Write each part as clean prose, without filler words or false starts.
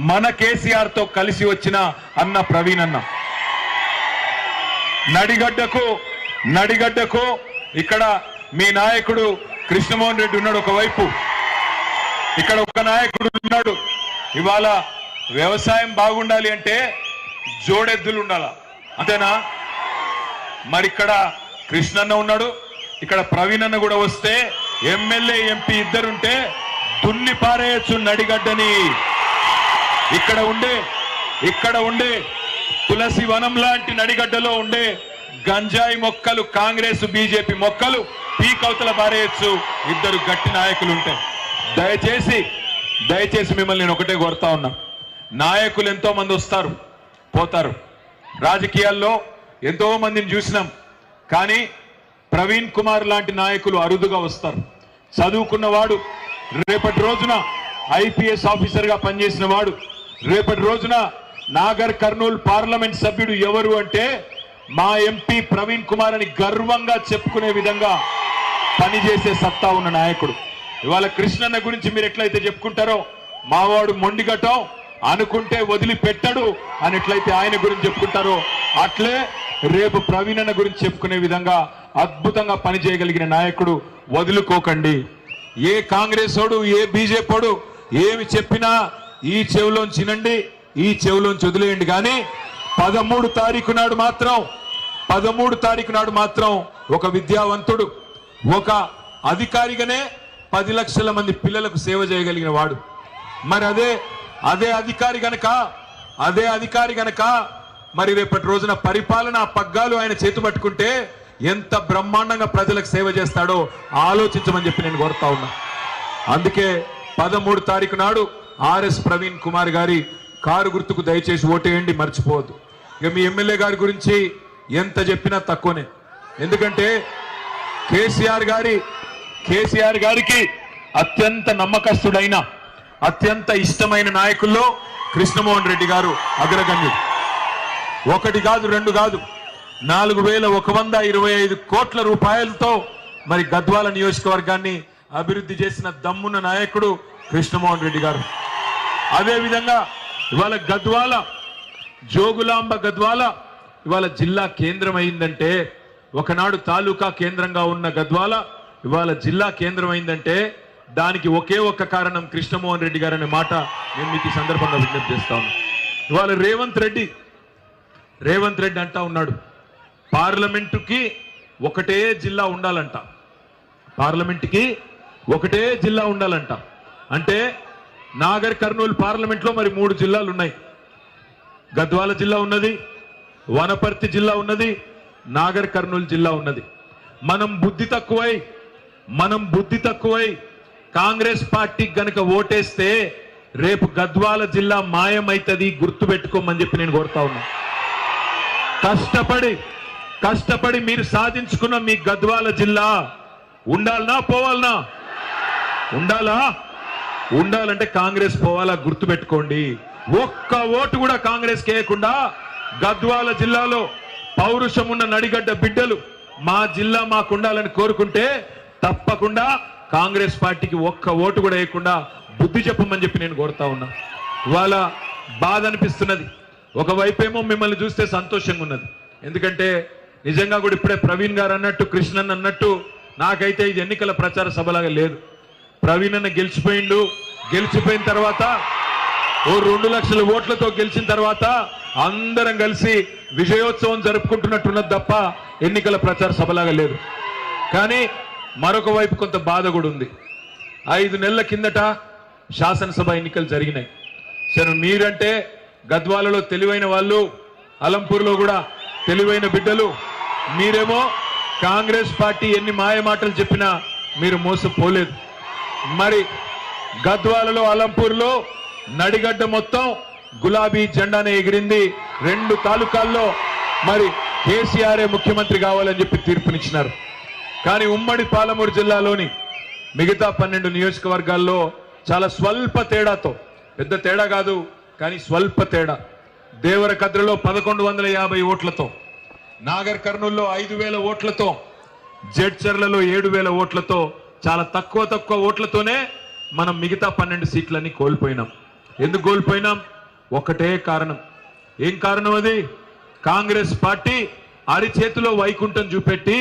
మన కేసీఆర్ తో కలిసి వచ్చిన అన్న ప్రవీణ్ అన్న. నడిగడ్డకు ఇక్కడ మీ నాయకుడు కృష్ణమోహన్ రెడ్డి ఉన్నాడు ఒకవైపు, ఇక్కడ ఒక నాయకుడు ఉన్నాడు. ఇవాళ వ్యవసాయం బాగుండాలి అంటే జోడెద్దులు ఉండాలా, అంతేనా? మరి ఇక్కడ కృష్ణన్న ఉన్నాడు, ఇక్కడ ప్రవీణ్ అన్న కూడా వస్తే ఎమ్మెల్యే ఎంపీ ఇద్దరుంటే దున్ని పారేయచ్చు నడిగడ్డని. ఇక్కడ ఉండే తులసి వనం లాంటి నడిగడ్డలో ఉండే గంజాయి మొక్కలు, కాంగ్రెస్ బీజేపీ మొక్కలు పీకవతల పారేయచ్చు ఇద్దరు గట్టి నాయకులు ఉంటే. దయచేసి మిమ్మల్ని నేను ఒకటే కోరుతా ఉన్నా, నాయకులు ఎంతో మంది వస్తారు పోతారు, రాజకీయాల్లో ఎంతో మందిని చూసినాం, కానీ ప్రవీణ్ కుమార్ లాంటి నాయకులు అరుదుగా వస్తారు. చదువుకున్నవాడు, రేపటి రోజున ఐపీఎస్ ఆఫీసర్ గా పనిచేసిన వాడు, రేపటి రోజున నాగర్ కర్నూలు పార్లమెంట్ సభ్యుడు ఎవరు అంటే మా ఎంపీ ప్రవీణ్ కుమార్ అని గర్వంగా చెప్పుకునే విధంగా పనిచేసే సత్తా ఉన్న నాయకుడు. ఇవాళ కృష్ణన్న గురించి మీరు ఎట్లయితే చెప్పుకుంటారో, మావాడు మొండిగటం అనుకుంటే వదిలిపెట్టడు అని ఎట్లయితే ఆయన గురించి చెప్పుకుంటారో, అట్లే రేపు ప్రవీణ్ అన్న గురించి చెప్పుకునే విధంగా అద్భుతంగా పనిచేయగలిగిన నాయకుడు. వదులుకోకండి. ఏ కాంగ్రెస్ ఓడు, ఏ బీజేపీడు ఏమి చెప్పినా ఈ చెవులోంచి వినండి, ఈ చెవులోంచి వదిలేయండి. కానీ 13 తారీఖు నాడు మాత్రం ఒక విద్యావంతుడు, ఒక అధికారిగానే 10 లక్షల మంది పిల్లలకు సేవ చేయగలిగిన వాడు. మరి అదే అధికారి గనక మరి రేపటి రోజున పరిపాలన పగ్గాలు ఆయన చేతు పట్టుకుంటే ఎంత బ్రహ్మాండంగా ప్రజలకు సేవ చేస్తాడో ఆలోచించమని చెప్పి నేను కోరుతా ఉన్నా. అందుకే 13 తారీఖు నాడు ఆర్ఎస్ ప్రవీణ్ కుమార్ గారి కారు గుర్తుకు దయచేసి ఓటేయండి, మర్చిపోవద్దు. ఇక మీ ఎమ్మెల్యే గారి గురించి ఎంత చెప్పినా తక్కువనే. ఎందుకంటే కేసీఆర్ గారికి అత్యంత నమ్మకస్తుడైన, అత్యంత ఇష్టమైన నాయకుల్లో కృష్ణమోహన్ రెడ్డి గారు అగ్రగణ్యుడు. 1 కాదు 2 కాదు 4125 కోట్ల రూపాయలతో మరి గద్వాల నియోజకవర్గాన్ని అభివృద్ధి చేసిన దమ్మున్న నాయకుడు కృష్ణమోహన్ రెడ్డి గారు. అదేవిధంగా ఇవాళ జోగులాంబ గద్వాల ఇవాళ జిల్లా కేంద్రం అయిందంటే, ఒకనాడు తాలూకా కేంద్రంగా ఉన్న గద్వాల ఇవాళ జిల్లా కేంద్రం అయిందంటే దానికి ఒకే ఒక్క కారణం కృష్ణమోహన్ రెడ్డి గారు అనే మాట నేను మీకు ఈ సందర్భంగా విజ్ఞప్తి చేస్తాను. ఇవాళ రేవంత్ రెడ్డి అంటా ఉన్నాడు, పార్లమెంటుకి ఒకటే జిల్లా ఉండాలంట, అంటే నాగర్ కర్నూలు పార్లమెంట్ లో మరి 3 జిల్లాలు ఉన్నాయి. గద్వాల జిల్లా ఉన్నది, వనపర్తి జిల్లా ఉన్నది, నాగర్ కర్నూలు జిల్లా ఉన్నది. మనం బుద్ధి తక్కువై కాంగ్రెస్ పార్టీకి గనక ఓటేస్తే రేపు గద్వాల జిల్లా మాయమైతుంది, గుర్తు పెట్టుకోమని చెప్పి నేను కోరుతా ఉన్నా. కష్టపడి మీరు సాధించుకున్న మీ గద్వాల జిల్లా ఉండాలనా పోవాలనా? ఉండాలంటే కాంగ్రెస్ పోవాలా, గుర్తు పెట్టుకోండి. ఒక్క ఓటు కూడా కాంగ్రెస్ కేయకుండా గద్వాల జిల్లాలో పౌరుషం ఉన్న నడిగడ్డ బిడ్డలు మా జిల్లా మాకు ఉండాలని కోరుకుంటే తప్పకుండా కాంగ్రెస్ పార్టీకి ఒక్క ఓటు కూడా వేయకుండా బుద్ధి చెప్పమని చెప్పి నేను కోరుతా ఉన్నా. ఇవాళ బాధ అనిపిస్తున్నది. ఒకవైపేమో మిమ్మల్ని చూస్తే సంతోషంగా ఉన్నది, ఎందుకంటే నిజంగా కూడా ఇప్పుడే ప్రవీణ్ గారు అన్నట్టు, కృష్ణన్ అన్నట్టు నాకైతే ఇది ఎన్నికల ప్రచార సభలాగా లేదు. ప్రవీణ్ అన్న గెలిచిపోయిన తర్వాత 2 లక్షల ఓట్లతో గెలిచిన తర్వాత అందరం కలిసి విజయోత్సవం జరుపుకుంటున్నట్టున్నది తప్ప ఎన్నికల ప్రచార సభలాగా లేదు. కానీ మరొక వైపు కొంత బాధ కూడా ఉంది. 5 నెలల కిందట శాసనసభ ఎన్నికలు జరిగినాయి. సరే, మీరంటే గద్వాలలో తెలివైన వాళ్ళు, అలంపూర్లో కూడా తెలివైన బిడ్డలు, మీరేమో కాంగ్రెస్ పార్టీ ఎన్ని మాయ మాటలు చెప్పినా మీరు మోసపోలేదు. మరి గద్వాలలో, అలంపూర్లో నడిగడ్డ మొత్తం గులాబీ జెండానే ఎగిరింది. 2 తాలూకాల్లో మరి కేసీఆర్ ముఖ్యమంత్రి కావాలని చెప్పి తీర్పునిచ్చినారు. కానీ ఉమ్మడి పాలమూరు జిల్లాలోని మిగతా 12 నియోజకవర్గాల్లో చాలా స్వల్ప తేడాతో, పెద్ద తేడా కాదు కానీ స్వల్ప తేడా, దేవరకద్రలో 1150 ఓట్లతో, నాగర్ కర్నూల్లో 5000 ఓట్లతో, జడ్చర్లలో 7000 ఓట్లతో, చాలా తక్కువ ఓట్లతోనే మనం మిగతా 12 సీట్లన్నీ కోల్పోయినాం. ఎందుకు కోల్పోయినాం? ఒకటే కారణం. ఏం కారణం అది? కాంగ్రెస్ పార్టీ అరిచేతిలో వైకుంఠం చూపెట్టి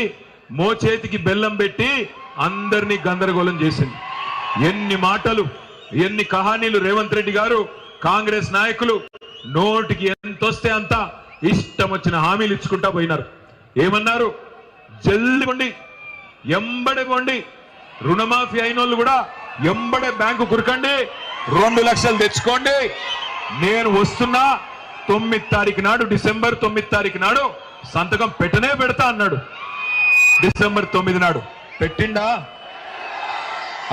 మోచేతికి బెల్లం పెట్టి అందరినీ గందరగోళం చేసింది. ఎన్ని మాటలు, ఎన్ని కహానీలు రేవంత్ రెడ్డి గారు, కాంగ్రెస్ నాయకులు నోటికి ఎంతొస్తే అంత ఇష్టం వచ్చిన హామీలు ఇచ్చుకుంటా పోయినారు. ఏమన్నారు? జల్ది కొండి, ఎంబడే కొండి, రుణమాఫీ అయిన వాళ్ళు కూడా ఎంబడే బ్యాంకు కురకండి, 2 లక్షలు తెచ్చుకోండి, నేను వస్తున్నా 9వ తారీఖు నాడు, డిసెంబర్ 9వ తారీఖు నాడు సంతకం పెట్టనే పెడతా అన్నాడు. డిసెంబర్ 9 నాడు పెట్టిండా?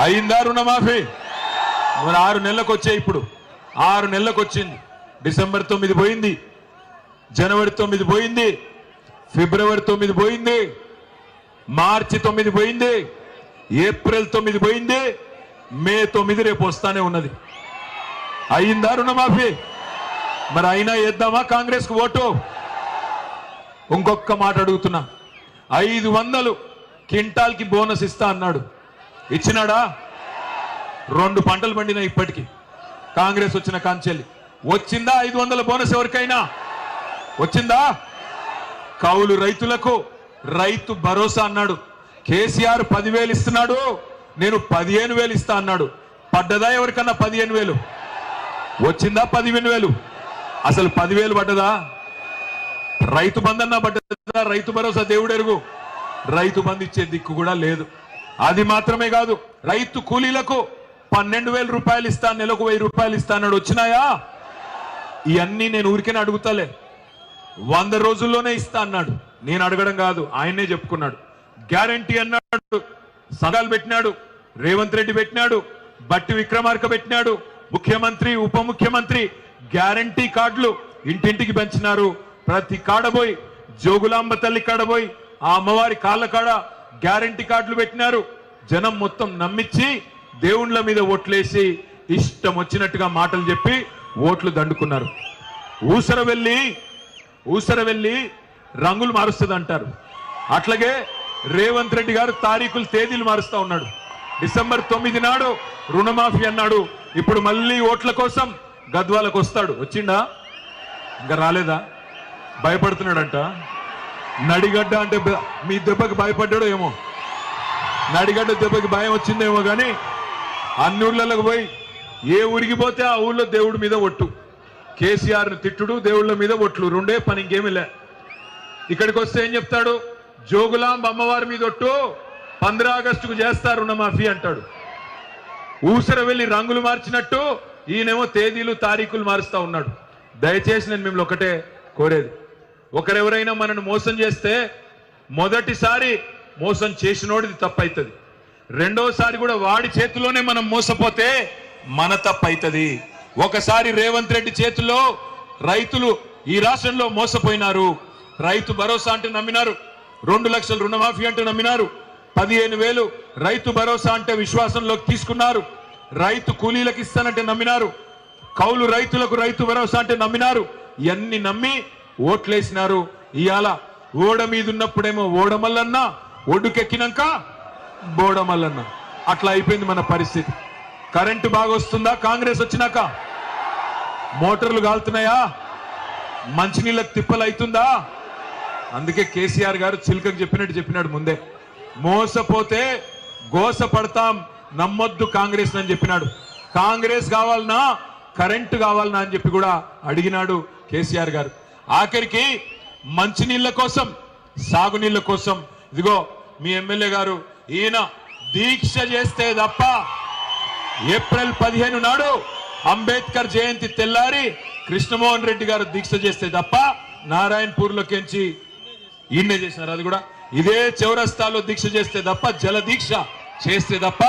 అయిందా రుణమాఫీ? మరి 6 నెలలకు వచ్చాయి. ఇప్పుడు 6 నెలలకు వచ్చింది. డిసెంబర్ 9 పోయింది, జనవరి 9 పోయింది, ఫిబ్రవరి 9 పోయింది, మార్చి 9 పోయింది, ఏప్రిల్ 9 పోయింది, మే 9 రేపు వస్తానే ఉన్నది. అయిందా రుణమాఫీ? మరి అయినా వేద్దామా కాంగ్రెస్ కు ఓటు? ఇంకొక మాట అడుగుతున్నా, 500 క్వింటాల్కి బోనస్ ఇస్తా అన్నాడు, ఇచ్చినాడా? 2 పంటలు పండినా ఇప్పటికి కాంగ్రెస్ వచ్చిన కాంచెల్లి. వచ్చిందా 500 బోనస్? ఎవరికైనా వచ్చిందా? కౌలు రైతులకు రైతు భరోసా అన్నాడు. కేసీఆర్ 10,000 ఇస్తున్నాడు, నేను 15,000 ఇస్తా అన్నాడు. పడ్డదా ఎవరికన్నా 15,000? వచ్చిందా 15,000? అసలు 10,000 పడ్డదా? రైతు బంధన్నా పడ్డదా? రైతు భరోసా దేవుడెరుగు. రైతు బంధు ఇచ్చే దిక్కు కూడా లేదు. అది మాత్రమే కాదు, రైతు కూలీలకు 12,000 రూపాయలు ఇస్తా, నెలకు 1,000 రూపాయలు ఇస్తా అన్నాడు. వచ్చినాయా? ఇవన్నీ నేను ఊరికేనే అడుగుతాలే. 100 రోజుల్లోనే ఇస్తా అన్నాడు. నేను అడగడం కాదు, ఆయనే చెప్పుకున్నాడు. గ్యారంటీ అన్నాడు, సంఘాలు పెట్టినాడు, రేవంత్ రెడ్డి పెట్టినాడు, బట్టి విక్రమార్క పెట్టినాడు, ముఖ్యమంత్రి ఉప ముఖ్యమంత్రి గ్యారంటీ కార్డులు ఇంటింటికి పెంచినారు. ప్రతి కాడబోయి, జోగులాంబ తల్లి కాడబోయి, ఆ అమ్మవారి కాళ్ళ కాడ గ్యారంటీ కార్డులు పెట్టినారు. జనం మొత్తం నమ్మించి దేవుళ్ళ మీద ఓట్లేసి ఇష్టం వచ్చినట్టుగా మాటలు చెప్పి ఓట్లు దండుకున్నారు. ఊసర వెళ్ళి రంగులు మారుస్తుంది అంటారు. అట్లాగే రేవంత్ రెడ్డి గారు తారీఖులు, తేదీలు మారుస్తా ఉన్నాడు. డిసెంబర్ 9 నాడు రుణమాఫీ అన్నాడు. ఇప్పుడు మళ్ళీ ఓట్ల కోసం గద్వాలకు వస్తాడు. వచ్చిండా? ఇంకా రాలేదా? భయపడుతున్నాడంట. నడిగడ్డ అంటే మీ దెబ్బకి భయపడ్డాడో ఏమో, నడిగడ్డ దెబ్బకి భయం వచ్చిందేమో. కానీ అన్ని ఊర్లకు పోయి ఏ ఊరికి పోతే ఆ ఊళ్ళో దేవుడి మీద ఒట్టు, కేసీఆర్ని తిట్టుడు, దేవుళ్ళ మీద ఒట్లు, 2 పని, ఇంకేమీ లే. ఇక్కడికి వస్తే ఏం చెప్తాడు? జోగులాంబ అమ్మవారి మీద ఒట్టు, 15 ఆగస్టుకు చేస్తారు రుణమాఫీ అంటాడు. ఊసర వెళ్ళి రంగులు మార్చినట్టు ఈయనేమో తేదీలు, తారీఖులు మారుస్తా ఉన్నాడు. దయచేసి నేను మిమ్మల్ని ఒకటే కోరేది, ఒకరెవరైనా మనను మోసం చేస్తే మొదటిసారి మోసం చేసినోడిది తప్పైతుంది, రెండోసారి కూడా వాడి చేతిలోనే మనం మోసపోతే మన తప్పైతుంది. ఒకసారి రేవంత్ రెడ్డి చేతిలో రైతులు ఈ రాష్ట్రంలో మోసపోయినారు. రైతు భరోసా అంటే నమ్మినారు, 2 లక్షల రుణమాఫీ అంటే నమ్మినారు, 15,000 రైతు భరోసా అంటే విశ్వాసంలోకి తీసుకున్నారు, రైతు కూలీలకు ఇస్తానంటే నమ్మినారు, కౌలు రైతులకు రైతు భరోసా అంటే నమ్మినారు. ఇవన్నీ నమ్మి ఓట్లేసినారు. ఇవాళ ఓడ మీద ఉన్నప్పుడేమో ఓడమల్లన్నా, ఒడ్డుకెక్కినాక బోడమల్లన్నా. అట్లా అయిపోయింది మన పరిస్థితి. కరెంటు బాగా వస్తుందా కాంగ్రెస్ వచ్చినాక? మోటార్లు కాలుతున్నాయా? మంచినీళ్ళకి తిప్పలు అవుతుందా? అందుకే కేసీఆర్ గారు చిలకకు చెప్పినాడు ముందే, మోసపోతే గోస పడతాం, నమ్మొద్దు కాంగ్రెస్ అని చెప్పినాడు. కాంగ్రెస్ కావాలనా, కరెంటు కావాలనా అని చెప్పి కూడా అడిగినాడు కేసీఆర్ గారు. ఆఖరికి మంచినీళ్ళ కోసం, సాగునీళ్ళ కోసం ఇదిగో మీ ఎమ్మెల్యే గారు ఈయన దీక్ష చేస్తే తప్ప, ఏప్రిల్ 15 నాడు అంబేద్కర్ జయంతి తెల్లారి కృష్ణమోహన్ రెడ్డి గారు దీక్ష చేస్తే తప్ప నారాయణపూర్లోకించి ఈయనే చేసినారు. అది కూడా ఇదే చౌరస్తాలో దీక్ష చేస్తే తప్ప, జల దీక్ష చేస్తే తప్ప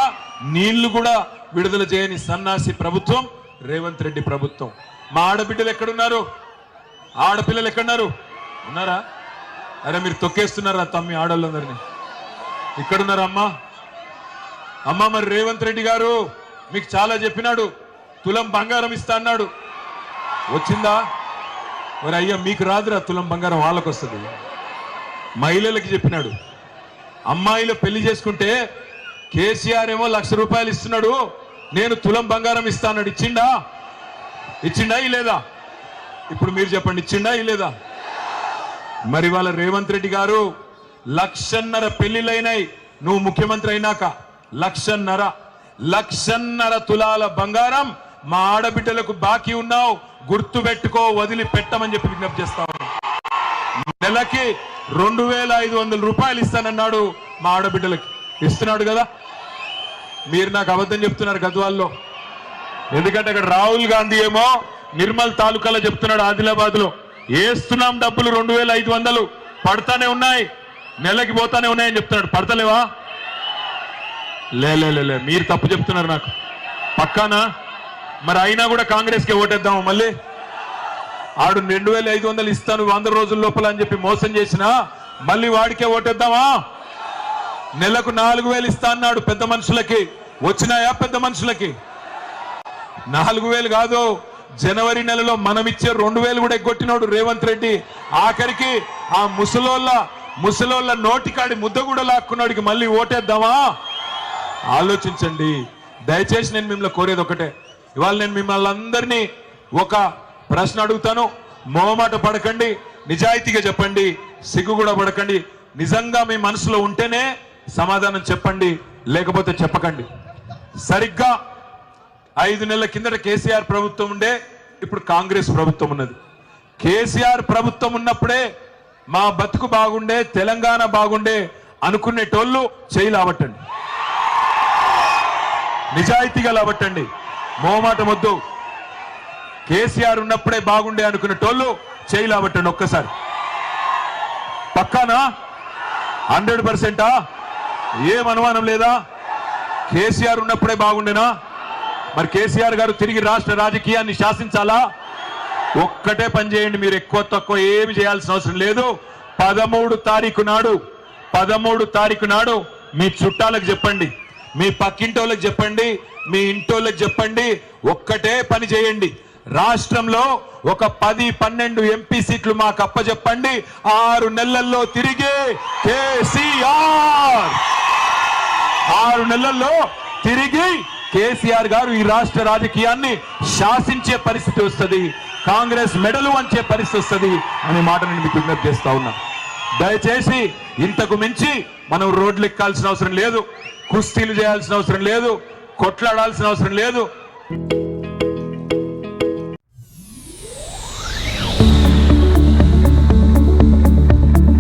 నీళ్లు కూడా విడుదల చేయని సన్నాసి ప్రభుత్వం రేవంత్ రెడ్డి ప్రభుత్వం. మా ఆడబిడ్డలు ఎక్కడున్నారు? ఆడపిల్లలు ఎక్కడున్నారు? ఉన్నారా? అరే మీరు తొక్కేస్తున్నారా తమ్మి ఆడోళ్ళందరినీ? ఇక్కడున్నారా అమ్మా? అమ్మా మరి రేవంత్ రెడ్డి గారు మీకు చాలా చెప్పినాడు, తులం బంగారం ఇస్తా అన్నాడు. వచ్చిందా? మరి అయ్యా మీకు రాదురా తులం బంగారం, వాళ్ళకు వస్తుంది. మహిళలకు చెప్పినాడు, అమ్మాయిలు పెళ్లి చేసుకుంటే కేసీఆర్ ఏమో 1,00,000 రూపాయలు ఇస్తున్నాడు, నేను తులం బంగారం ఇస్తాను. ఇచ్చిండా? ఇచ్చిండా లేదా? ఇప్పుడు మీరు చెప్పండి, ఇచ్చిండా లేదా? మరి వాళ్ళ రేవంత్ రెడ్డి గారు 1,50,000 పెళ్లిలైనాయి నువ్వు ముఖ్యమంత్రి అయినాక. 1,50,000 తులాల బంగారం మా ఆడబిడ్డలకు బాకీ ఉన్నావు, గుర్తు పెట్టుకో, వదిలి పెట్టమని చెప్పి విజ్ఞప్తి చేస్తా ఉన్నా. నెలకి 2,500 రూపాయలు ఇస్తానన్నాడు మా ఆడబిడ్డలకి. ఇస్తున్నాడు కదా? మీరు నాకు అబద్ధం చెప్తున్నారు గద్వాల్లో. ఎందుకంటే అక్కడ రాహుల్ గాంధీ ఏమో నిర్మల్ తాలూకాలో చెప్తున్నాడు, ఆదిలాబాద్ లో వేస్తున్నాం డబ్బులు 2,500 పడతానే ఉన్నాయి, నెలకి పోతానే ఉన్నాయని చెప్తున్నాడు. పడతలేవా? లే మీరు తప్పు చెప్తున్నారు నాకు పక్కానా. మరి అయినా కూడా కాంగ్రెస్ కి ఓటేద్దాము మళ్ళీ. ఆడు 2,500 ఇస్తాను 100 రోజుల లోపల అని చెప్పి మోసం చేసినా మళ్ళీ వాడికే ఓటేద్దామా? నెలకు 4,000 ఇస్తా అన్నాడు పెద్ద మనుషులకి. వచ్చినాయా పెద్ద మనుషులకి? 4,000 కాదు, జనవరి నెలలో మనమిచ్చే 2,000 కూడా ఎగ్గొట్టినాడు రేవంత్ రెడ్డి. ఆఖరికి ఆ ముసలోళ్ళ నోటికాడి ముద్ద కూడా లాక్కున్నాడికి మళ్ళీ ఓటేద్దామా? ఆలోచించండి దయచేసి. నేను మిమ్మల్ని కోరేది ఒకటే, ఇవాళ నేను మిమ్మల్ని అందరినీ ఒక ప్రశ్న అడుగుతాను. మొహమాట పడకండి, నిజాయితీగా చెప్పండి, సిగ్గు కూడా పడకండి. నిజంగా మీ మనసులో ఉంటేనే సమాధానం చెప్పండి, లేకపోతే చెప్పకండి. సరిగ్గా 5 నెలల కిందట కేసీఆర్ ప్రభుత్వం ఉండే, ఇప్పుడు కాంగ్రెస్ ప్రభుత్వం ఉన్నది. కేసీఆర్ ప్రభుత్వం ఉన్నప్పుడే మా బతుకు బాగుండే, తెలంగాణ బాగుండే అనుకునేటోళ్ళు చేయి లావట్టండి, నిజాయితీగా లావట్టండి, మోమాట వద్దు. కేసీఆర్ ఉన్నప్పుడే బాగుండే అనుకునేటోళ్ళు చేయి లావట్టండి ఒక్కసారి. పక్కానా? 100%? ఏం అనుమానం లేదా? కేసీఆర్ ఉన్నప్పుడే బాగుండేనా? మరి కేసీఆర్ గారు తిరిగి రాష్ట్ర రాజకీయాన్ని శాసించాలా? ఒక్కటే పని చేయండి, మీరు ఎక్కువ తక్కువ ఏమి చేయాల్సిన అవసరం లేదు. 13 తారీఖు నాడు మీ చుట్టాలకు చెప్పండి, మీ పక్కింటోళ్ళకి చెప్పండి, మీ ఇంటోళ్ళకి చెప్పండి. ఒక్కటే పని చేయండి, రాష్ట్రంలో ఒక 10-12 ఎంపీ సీట్లు మాకు అప్పచెప్పండి. 6 నెలల్లో తిరిగి కేసీఆర్ 6 నెలల్లో తిరిగి కేసీఆర్ గారు ఈ రాష్ట్ర రాజకీయాన్ని శాసించే పరిస్థితి వస్తుంది, కాంగ్రెస్ మెడలు వంచే పరిస్థితి వస్తుంది అనే మాట నేను మీకు విజ్ఞప్తి చేస్తా ఉన్నా. దయచేసి ఇంతకు మించి మనం రోడ్లు ఎక్కాల్సిన అవసరం లేదు, కుస్తీలు చేయాల్సిన అవసరం లేదు, కొట్లాడాల్సిన అవసరం లేదు.